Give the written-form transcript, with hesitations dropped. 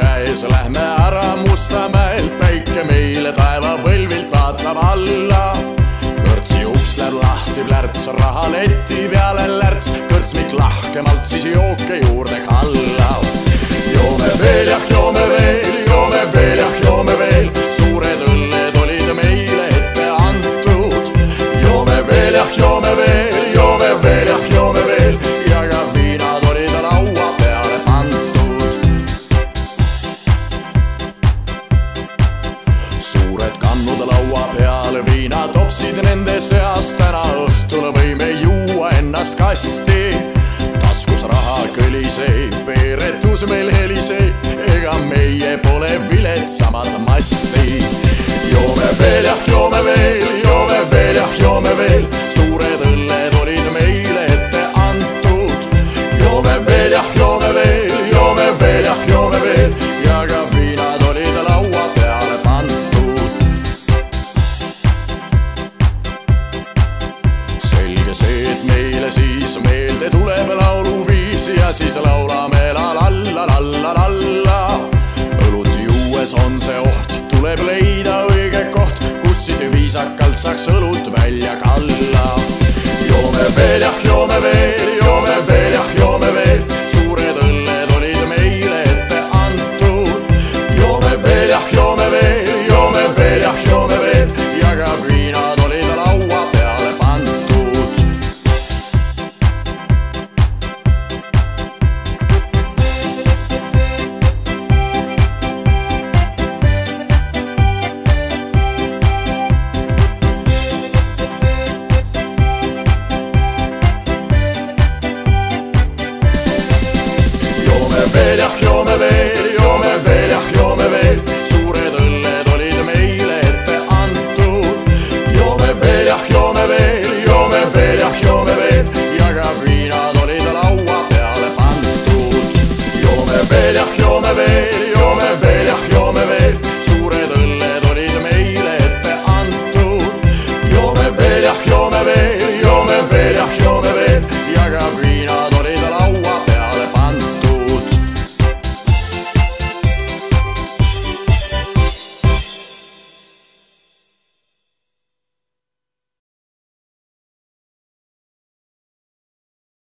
käes, lähme ära Mustamäelt, päike meile taevavõlvilt vaatab alla. Kõrtsi uks läheb lahti, plärts raha leti peale lärts, kõrtsmik lahkemalt siis jooke juurde kalla. Joome veel jah, joome veel, joome veel jah, joome veel, suured õlled olid meile ette antud. Joome veel jah, joome veel, joome veel jah, joome veel, ja ka viinad olid laua peale pandud. Suured kannud laua peal, viinatopsid nende seas, täna õhtul võime juua ennast kasti. Taskus raha kõlisei, peeretus meil helisei, ega meie pole viletsamad masti. Joome veel jah, joome veel, joome veel jah, joome veel, suured õlled olid meile ette antud. Joome veel jah, joome veel, joome veel jah, joome veel, ja ka viinad olid laua peale pandud. Selge see, et meile siis meelde tuleb lauluviis ja siis laulu